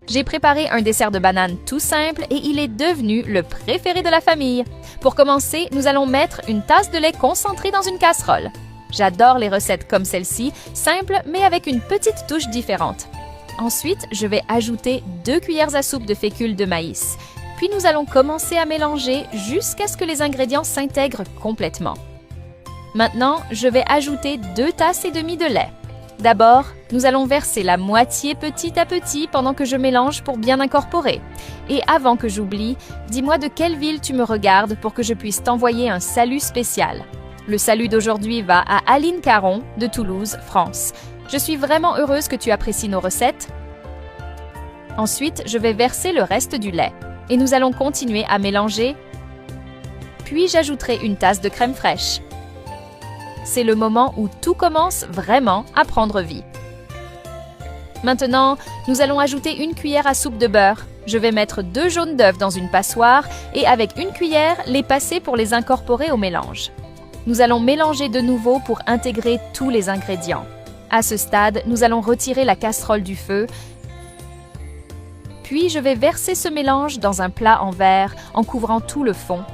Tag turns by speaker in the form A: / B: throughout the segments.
A: J'ai préparé un dessert de banane tout simple et il est devenu le préféré de la famille. Pour commencer, nous allons mettre une tasse de lait concentré dans une casserole. J'adore les recettes comme celle-ci, simples mais avec une petite touche différente. Ensuite, je vais ajouter 2 cuillères à soupe de fécule de maïs. Puis nous allons commencer à mélanger jusqu'à ce que les ingrédients s'intègrent complètement. Maintenant, je vais ajouter 2 tasses et demie de lait. D'abord, nous allons verser la moitié petit à petit pendant que je mélange pour bien incorporer. Et avant que j'oublie, dis-moi de quelle ville tu me regardes pour que je puisse t'envoyer un salut spécial. Le salut d'aujourd'hui va à Aline Caron de Toulouse, France. Je suis vraiment heureuse que tu apprécies nos recettes. Ensuite, je vais verser le reste du lait. Et nous allons continuer à mélanger. Puis j'ajouterai une tasse de crème fraîche. C'est le moment où tout commence vraiment à prendre vie. Maintenant, nous allons ajouter une cuillère à soupe de beurre. Je vais mettre 2 jaunes d'œufs dans une passoire et avec une cuillère, les passer pour les incorporer au mélange. Nous allons mélanger de nouveau pour intégrer tous les ingrédients. À ce stade, nous allons retirer la casserole du feu. Puis, je vais verser ce mélange dans un plat en verre en couvrant tout le fond.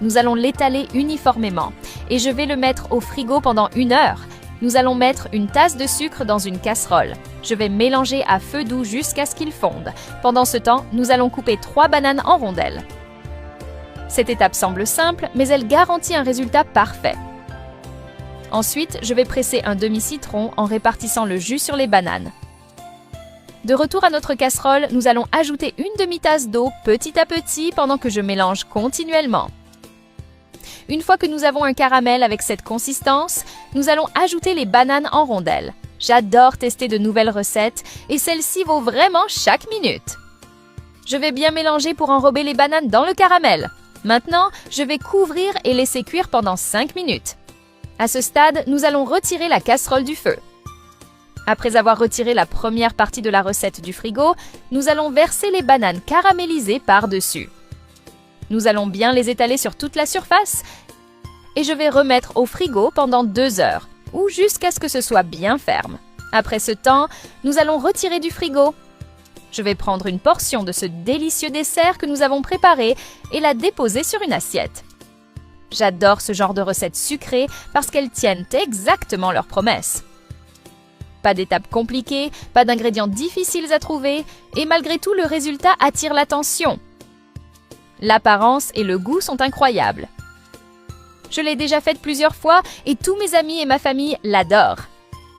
A: Nous allons l'étaler uniformément et je vais le mettre au frigo pendant 1 heure. Nous allons mettre une tasse de sucre dans une casserole. Je vais mélanger à feu doux jusqu'à ce qu'il fonde. Pendant ce temps, nous allons couper 3 bananes en rondelles. Cette étape semble simple, mais elle garantit un résultat parfait. Ensuite, je vais presser un demi-citron en répartissant le jus sur les bananes. De retour à notre casserole, nous allons ajouter une demi-tasse d'eau petit à petit pendant que je mélange continuellement. Une fois que nous avons un caramel avec cette consistance, nous allons ajouter les bananes en rondelles. J'adore tester de nouvelles recettes et celle-ci vaut vraiment chaque minute. Je vais bien mélanger pour enrober les bananes dans le caramel. Maintenant, je vais couvrir et laisser cuire pendant 5 minutes. À ce stade, nous allons retirer la casserole du feu. Après avoir retiré la première partie de la recette du frigo, nous allons verser les bananes caramélisées par-dessus. Nous allons bien les étaler sur toute la surface et je vais remettre au frigo pendant 2 heures ou jusqu'à ce que ce soit bien ferme. Après ce temps, nous allons retirer du frigo. Je vais prendre une portion de ce délicieux dessert que nous avons préparé et la déposer sur une assiette. J'adore ce genre de recettes sucrées parce qu'elles tiennent exactement leurs promesses. Pas d'étapes compliquées, pas d'ingrédients difficiles à trouver et malgré tout le résultat attire l'attention. L'apparence et le goût sont incroyables. Je l'ai déjà faite plusieurs fois et tous mes amis et ma famille l'adorent.